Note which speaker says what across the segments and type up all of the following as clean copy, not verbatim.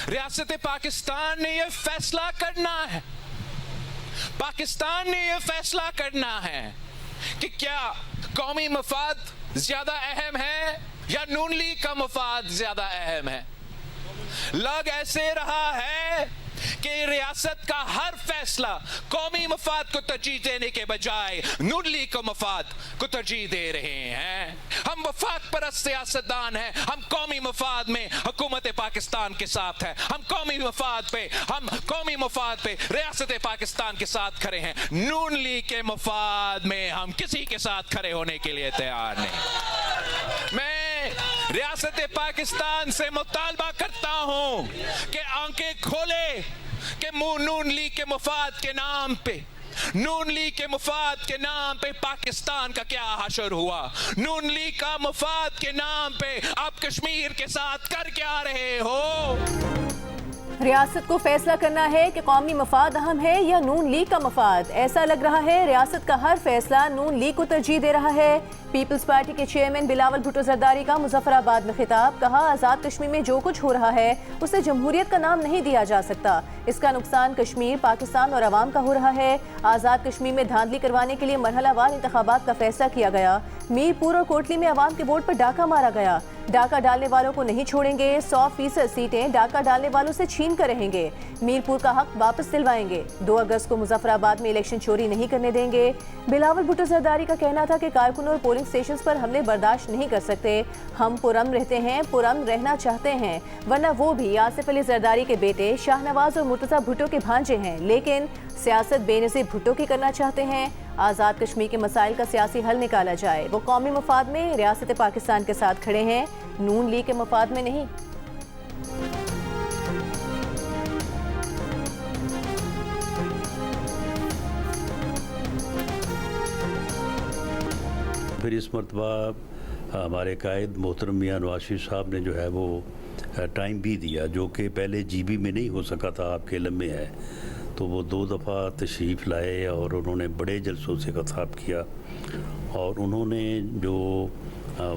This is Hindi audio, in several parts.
Speaker 1: रियासत पाकिस्तान ने यह फैसला करना है, पाकिस्तान ने यह फैसला करना है कि क्या कौमी मफाद ज्यादा अहम है या नून लीग का मफाद ज्यादा अहम है। लग ऐसे रहा है कि रियासत का हर फैसला कौमी मफाद को तरजीह देने के बजाय नून लीग को मफाद को तरजीह दे रहे हैं। हम वफाक परस्त सियासतदान हैं, हम कौमी मफाद में हुकूमत पाकिस्तान के साथ हैं, हम कौमी मफाद पे रियासत पाकिस्तान के साथ खड़े हैं। नून लीग के मफाद में हम किसी के साथ खड़े होने के लिए तैयार नहीं। मैं रियासत पाकिस्तान से मुतालबा करता हूं कि आंखें खोले कि नून लीग के मफाद के नाम पे, नून लीग के मफाद के नाम पे पाकिस्तान का क्या हशर हुआ। नून लीग का मफाद के नाम पे आप कश्मीर के साथ कर क्या रहे हो।
Speaker 2: रियासत को फैसला करना है कि कौमी मफाद अहम है या नून लीग का मफाद। ऐसा लग रहा है रियासत का हर फैसला नून लीग को तरजीह दे रहा है। पीपल्स पार्टी के चेयरमैन बिलावल भुट्टो जरदारी का मुजफ्फराबाद में खिताब, कहा आज़ाद कश्मीर में जो कुछ हो रहा है उसे जमहूरियत का नाम नहीं दिया जा सकता। इसका नुकसान कश्मीर, पाकिस्तान और अवाम का हो रहा है। आज़ाद कश्मीर में धांधली करवाने के लिए मरहलावार इंतखाबात का फैसला किया गया। मीरपुर और कोटली में अवाम के वोट पर डाका मारा गया। डाका डालने वालों को नहीं छोड़ेंगे, 100% सीटें डाका डालने वालों से छीन कर रहेंगे। मीरपुर का हक वापस दिलवाएंगे। 2 अगस्त को मुजफ्फराबाद में इलेक्शन चोरी नहीं करने देंगे। बिलावल भुट्टो जरदारी का कहना था कि कारकुनों और पोलिंग स्टेशन पर हमले बर्दाश्त नहीं कर सकते। हम पुरअमन रहते हैं, पुरअमन रहना चाहते हैं, वरना वो भी आसिफ अली जरदारी के बेटे शाहनवाज और मुर्तजा भुट्टो के भांजे हैं, लेकिन सियासत बेनज़ीर भुट्टो की करना चाहते हैं। आज़ाद कश्मीर के मसाइल का सियासी हल निकाला जाए। वो कौमी मफाद में रियासत पाकिस्तान के साथ खड़े हैं, नून लीग के मफाद में नहीं।
Speaker 3: फिर इस मरतबा हमारे कायद मोहतरम मियां नवाज शरीफ साहब ने जो है वो टाइम भी दिया, जो कि पहले GB में नहीं हो सका था, आपके इल्म में है। तो वो 2 दफ़ा तशरीफ़ लाए और उन्होंने बड़े जलसों से खिताब किया और उन्होंने जो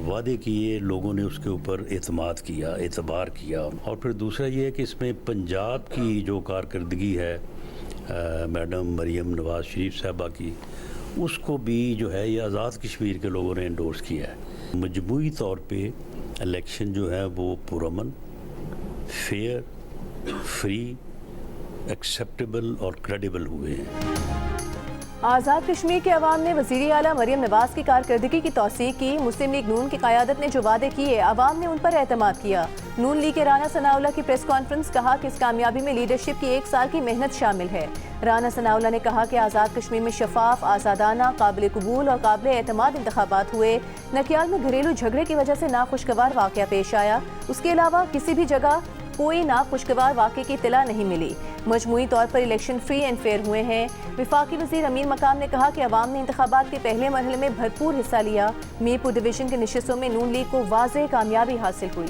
Speaker 3: वादे किए लोगों ने उसके ऊपर एतमाद किया, एतबार किया। और फिर दूसरा ये है कि इसमें पंजाब की जो कारकर्दगी है मैडम मरीम नवाज़ शरीफ साहबा की, उसको भी जो है ये आज़ाद कश्मीर के लोगों ने एंडोर्स किया है। मजमूई तौर पे इलेक्शन जो है वो पुरअमन, फेयर, फ्री, एक्सेप्टेबल और क्रेडिबल हुए हैं।
Speaker 2: आज़ाद कश्मीर के अवाम ने वज़ीर आला मरीम नवाज़ की कारकर्दगी की तौसीक़ की। मुस्लिम लीग नून की क़यादत ने जो वादे किए अवाम ने उन पर एतमाद किया। नून लीग के राना सनाउल्लाह की प्रेस कॉन्फ्रेंस, कहा कि इस कामयाबी में लीडरशिप की 1 साल की मेहनत शामिल है। राना सनाउल्लाह ने कहा कि आज़ाद कश्मीर में शफाफ, आज़ादाना, काबिल कबूल और काबिल एतमाद इंतखाबात हुए। नकियाल में घरेलू झगड़े की वजह से नाखुशगवार वाक़या पेश आया। उसके अलावा किसी भी जगह कोई नाखुशगवार वाक़े की इत्तला नहीं मिली। मजमूई तौर पर इलेक्शन फ्री एंड फेयर हुए हैं। विफाकी वज़ीर अमीर मकाम ने कहा कि अवाम ने इंतखाबात के पहले मरहले में भरपूर हिस्सा लिया। मीरपुर डिवीज़न की नशिस्तों में नून लीग को वाज़ेह कामयाबी हासिल हुई।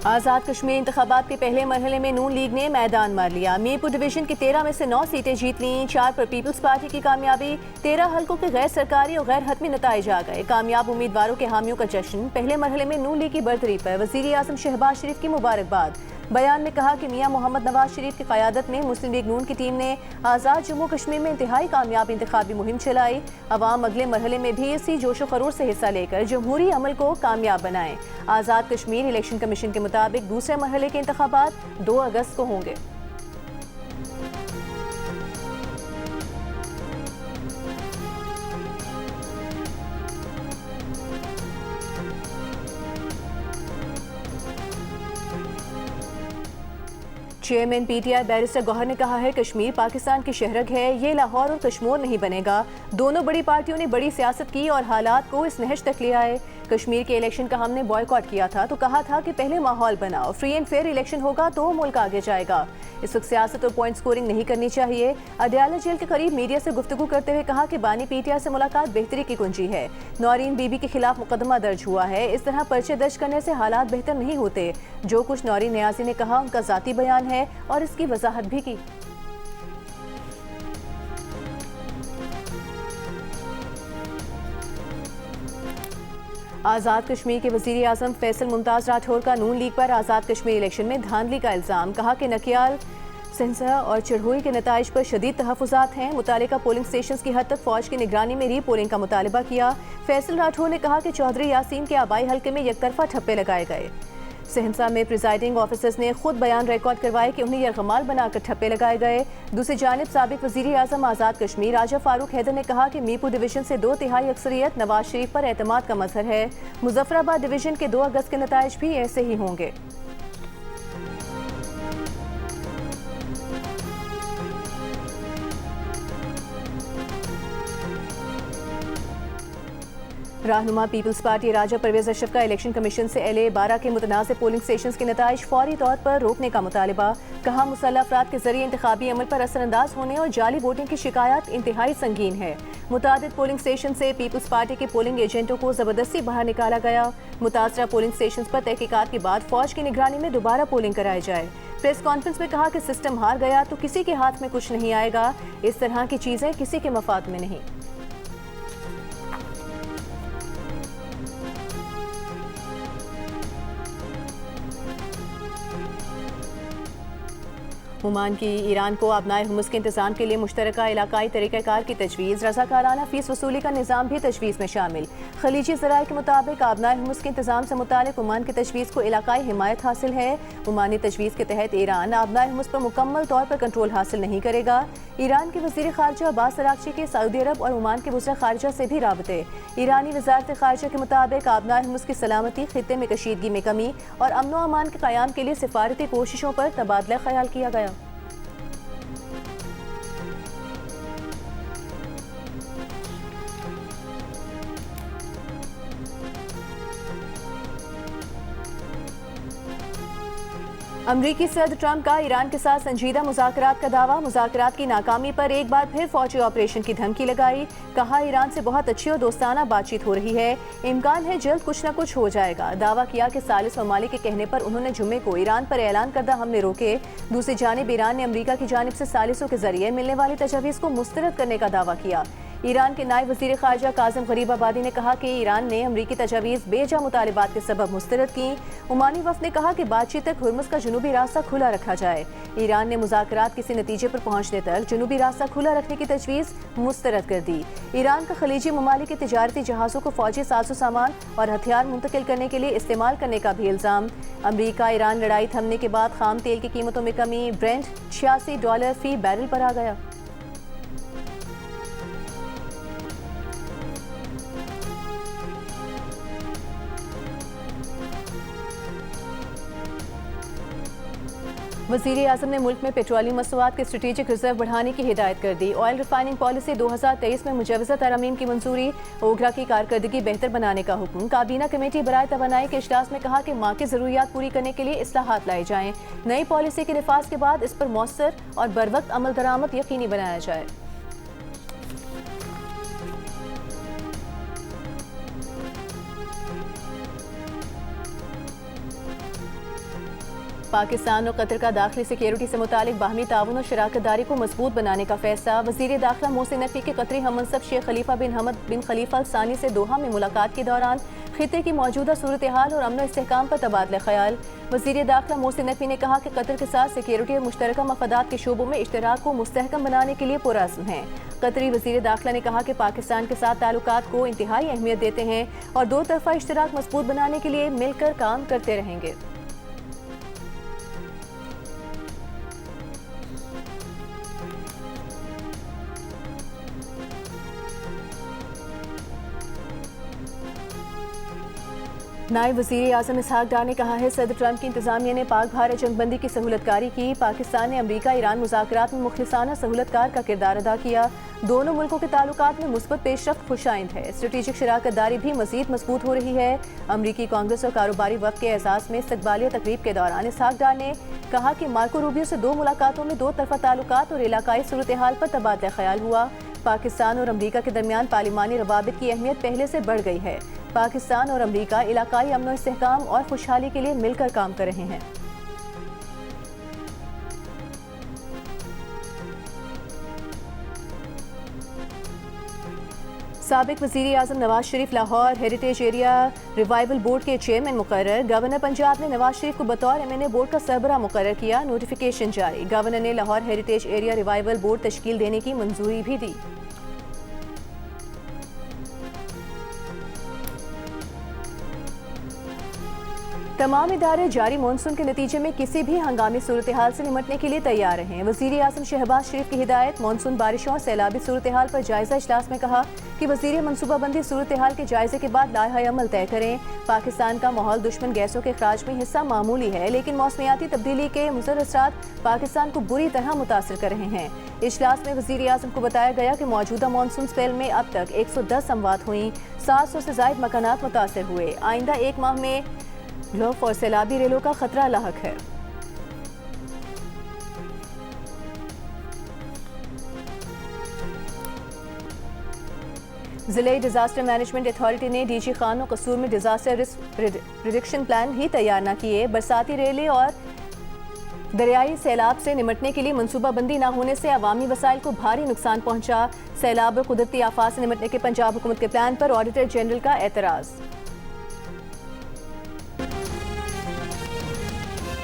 Speaker 2: आज़ाद कश्मीर इंतखाबात के पहले मरहले में नून लीग ने मैदान मार लिया। मीरपुर डिवीजन की 13 में से 9 सीटें जीत लीं। 4 पर पीपल्स पार्टी की कामयाबी। 13 हल्कों के गैर सरकारी और गैर हतमी नताइज आ गए। कामयाब उम्मीदवारों के हामियों का जश्न। पहले मरहले में नून लीग की बर्तरी पर वज़ीर आज़म शहबाज शरीफ की मुबारकबाद। बयान में कहा कि मियां मोहम्मद नवाज शरीफ की क़यादत में मुस्लिम लीग नून की टीम ने आज़ाद जम्मू कश्मीर में इंतहाई कामयाब इंतखाबी मुहिम चलाई। अवाम अगले मरहले में भी इसी जोशो खरोश से हिस्सा लेकर जमहूरी अमल को कामयाब बनाएं। आज़ाद कश्मीर इलेक्शन कमीशन के मुताबिक दूसरे मरहले के इंतखाबात 2 अगस्त को होंगे। चेयरमैन PTI बैरिस्टर गौहर ने कहा है कश्मीर पाकिस्तान की शहरग है, ये लाहौर और कश्मीर नहीं बनेगा। दोनों बड़ी पार्टियों ने बड़ी सियासत की और हालात को इस नहज तक ले आए। कश्मीर के इलेक्शन का हमने बॉयकॉट किया था तो कहा था कि पहले माहौल बनाओ, फ्री एंड फेयर इलेक्शन होगा तो मुल्क आगे जाएगा। इस वक्त सियासत और पॉइंट स्कोरिंग नहीं करनी चाहिए। अडयाला जेल के करीब मीडिया से गुफ्तगू करते हुए कहा कि बानी PTI से मुलाकात बेहतरी की कुंजी है। नौरीन बीबी के खिलाफ मुकदमा दर्ज हुआ है। इस तरह पर्चे दर्ज करने से हालात बेहतर नहीं होते। जो कुछ नौरीन नियाजी ने कहा उनका जाती बयान है और इसकी वजाहत भी की। आज़ाद कश्मीर के वज़ीर आज़म फैसल मुमताज़ राठौर का नून लीग पर आज़ाद कश्मीर इलेक्शन में धांधली का इल्ज़ाम। कहा कि नकियाल, सिंसा और चिरहुई के नताइज पर शदीद तहफ़्फ़ुज़ात हैं। मुतालिका पोलिंग स्टेशन की हद तक फ़ौज की निगरानी में री पोलिंग का मुतालबा किया। फैसल राठौर ने कहा कि चौधरी यासीन के आबाई हल्के में एकतरफा ठप्पे लगाए गए। सहनसा में प्रिजाइडिंग ऑफिसर्स ने खुद बयान रिकॉर्ड करवाए कि उन्हें यरगमाल बनाकर ठप्पे लगाए गए। दूसरी जानिब साबिक वज़ीर आज़म आज़ाद कश्मीर राजा फारूक हैदर ने कहा कि मीरपुर डिवीजन से 2/3 अक्सरियत नवाज शरीफ पर एतमाद का मजहर है। मुजफ्फराबाद डिवीजन के 2 अगस्त के नताइज भी ऐसे ही होंगे। रहनुमा पीपल्स पार्टी राजा परवेज अशरफ का इलेक्शन कमीशन से LA 12 के मुतनाज़ पोलिंग स्टेशन के नताइज फौरी तौर पर रोकने का मुतालबा। कहा मुसल्लह अफराद के जरिए इंतखाबी अमल पर असरअंदाज होने और जाली वोटिंग की शिकायत इंतहाई संगीन है। मुतादिद पोलिंग स्टेशन से पीपल्स पार्टी के पोलिंग एजेंटों को जबरदस्ती बाहर निकाला गया। मुतासरा पोलिंग स्टेशन पर तहकीकात के बाद फौज की निगरानी में दोबारा पोलिंग कराई जाए। प्रेस कॉन्फ्रेंस में कहा कि सिस्टम हार गया तो किसी के हाथ में कुछ नहीं आएगा। इस तरह की चीजें किसी के मफाद में नहीं। ओमान की ईरान को अपनाए हुमुस के इंतजाम के लिए मुश्तरका इलाकाई तरीक़ाकार की तजवीज़। रज़ाकाराना फीस वसूली का निज़ाम भी तजवीज़ में शामिल। खलीजी ज़राए के मुताबिक अपनाए हुमुस के इंतजाम से मुतालिक ओमान की तजवीज़ को इलाकाई हिमायत हासिल है। ओमानी तजवीज़ के तहत ईरान अपनाए हुमुस पर मुकम्मल तौर पर कंट्रोल हासिल नहीं करेगा। ईरान के वज़ीर ख़ारजा अब्बास अराग़ची के सऊदी अरब और ओमान के वज़ीर ख़ारजा से भी राबते। ईरानी वज़ारत ख़ारजा के मुताबिक अपनाए हुमुस की सलामती, खित्ते में कशीदगी में कमी और अमन व अमान के क़याम के लिए सिफारती कोशिशों पर तबादला ख्याल किया गया। अमरीकी सदर ट्रंप का ईरान के साथ संजीदा मुज़ाकरात का दावा। मुज़ाकरात की नाकामी पर एक बार फिर फौजी ऑपरेशन की धमकी लगाई। कहा ईरान से बहुत अच्छी और दोस्ताना बातचीत हो रही है, इम्कान है जल्द कुछ न कुछ हो जाएगा। दावा किया कि सालिस ममालिक के कहने पर उन्होंने जुम्मे को ईरान पर ऐलान करदा हमले रोके। दूसरी जानिब ईरान ने अमरीका की जानिब से सालिसों के जरिए मिलने वाली तजवीज़ को मुस्तरद करने का दावा किया। ईरान के नायब वज़ीर ख़ारजा काज़िम गरीबाबादी ने कहा कि ईरान ने अमरीकी तजावीज़ बेजा मुतालिबात के सबब मुस्तरद की। ओमानी वफ़द ने कहा कि बातचीत तक हुर्मुज़ का जुनूबी रास्ता खुला रखा जाए। ईरान ने मुज़ाकरात किसी नतीजे पर पहुँचने तक जुनूबी रास्ता खुला रखने की तजवीज़ मुस्तरद कर दी। ईरान का खलीजी ममालिक के तिजारती जहाज़ों को फौजी साजो सामान और हथियार मुंतकिल करने के लिए इस्तेमाल करने का भी इल्ज़ाम। अमरीका ईरान लड़ाई थमने के बाद खाम तेल की कीमतों में कमी। ब्रेंट $86 फी बैरल पर आ गया। वज़ीर आज़म ने मुल्क में पेट्रोलियम मसनूआत के स्ट्रेटेजिक रिजर्व बढ़ाने की हिदायत कर दी। ऑयल रिफाइनिंग पॉलिसी 2023 में मुजवज़ा तरमीम की मंजूरी। ओगरा की कारकर्दगी बेहतर बनाने का हुक्म। काबीना कमेटी बराए तवानाई के इजलास में कहा कि माँ की ज़रूरियात पूरी करने के लिए इस्लाहात लाए जाएँ। नई पॉलिसी के नफाज के बाद इस पर मौसर और बरवक्त अमल दरामद यकीनी बनाया जाए। पाकिस्तान और कतर का दाखिली सिक्योरिटी से मुतालिक बाहमी ताउन और शराकतदारी को मजबूत बनाने का फैसला। वज़ीर दाखिला मोहसिन नकवी के कतरी हममनसब शेख खलीफा बिन हमद बिन खलीफा अल सानी से दोहा में मुलाकात के दौरान खित्ते की मौजूदा सूरत हाल और अमन इस्तेहकाम पर तबादला ख्याल। वज़ीर दाखिला मोहसिन नकवी ने कहा कि कतर के साथ सिक्योरिटी और मुश्तरका मफादात के शोबों में इश्तराक को मुस्तहकम बनाने के लिए पुरअज़्म है। कतरी वज़ीर दाखिला ने कहा कि पाकिस्तान के साथ ताल्लुकात को इंतहाई अहमियत देते हैं और दो तरफा इश्तराक मजबूत बनाने के लिए मिलकर काम करते रहेंगे। नायब वज़ीर आज़म इसहाक डार ने कहा है सदर ट्रंप की इंतजामिया ने पाक भारत जंगबंदी की सहूलतकारी की। पाकिस्तान ने अमरीका ईरान मुज़ाकरात में मुखलिसाना सहूलतकार का किरदार अदा किया। दोनों मुल्कों के ताल्लुकात में मुस्बत पेशरफ्त खुशाइंद है। स्ट्रेटेजिक शराकतदारी भी मज़ीद मजबूत हो रही है। अमरीकी कांग्रेस और कारोबारी वफ़द के एजाज़ में इस्तकबालिया तकरीब के दौरान इसहाक डार ने कहा कि मार्को रूबियो से 2 मुलाकातों में 2 तरफा ताल्लुकात और इलाकाई सूरत हाल पर तबादला ख्याल हुआ। पाकिस्तान और अमरीका के दरमियान पार्लिमानी रवाबित की अहमियत पहले से बढ़ गई है। पाकिस्तान और अमरीका इलाकाई अमन इस्तेहकाम और खुशहाली के लिए मिलकर काम कर रहे हैं। साबिक वज़ीर आज़म Nawaz Sharif Lahore heritage area revival board के चेयरमैन मुकर्रर। गवर्नर पंजाब ने नवाज शरीफ को बतौर MNA बोर्ड का सरबराह मुकर्रर किया। नोटिफिकेशन जारी। गवर्नर ने Lahore heritage area revival board तश्कील देने की मंजूरी भी दी। तमाम इदारे जारी मानसून के नतीजे में किसी भी हंगामी सूरत हाल से निमटने के लिए तैयार हैं। वज़ीर आज़म शहबाज शरीफ की हिदायत। मानसून बारिशों और सैलाबी सूरत हाल पर जायजा इजलास में कहा कि वज़ीर मनसूबाबंदी सूरत हाल के जायजे के बाद लाहे अमल तय करें। पाकिस्तान का माहौल दुश्मन गैसों के अखराज में हिस्सा मामूली है, लेकिन मौसमियाती तब्दीली के मुज़र असरात पाकिस्तान को बुरी तरह मुतासर कर रहे हैं। इजलास में वज़ीर आज़म को बताया गया कि मौजूदा मानसून स्पेल में अब तक 110 अमवात हुई, 700 से ज़ायद मकानात मुतासर हुए। आइंदा एक माह में लौफ और सैलाबी रेलों का खतरा लाहक है। जिले डिजास्टर मैनेजमेंट अथॉरिटी ने DG खान और कसूर में डिजास्टर रिस्क रिडक्शन प्लान ही तैयार न किए। बरसाती रेले और दरियाई सैलाब से निमटने के लिए मनसूबाबंदी न होने से अवामी वसाइल को भारी नुकसान पहुंचा। सैलाब और कुदरती आफात से निमटने के पंजाब हुकूमत के प्लान पर ऑडिटर जनरल का एतराज़।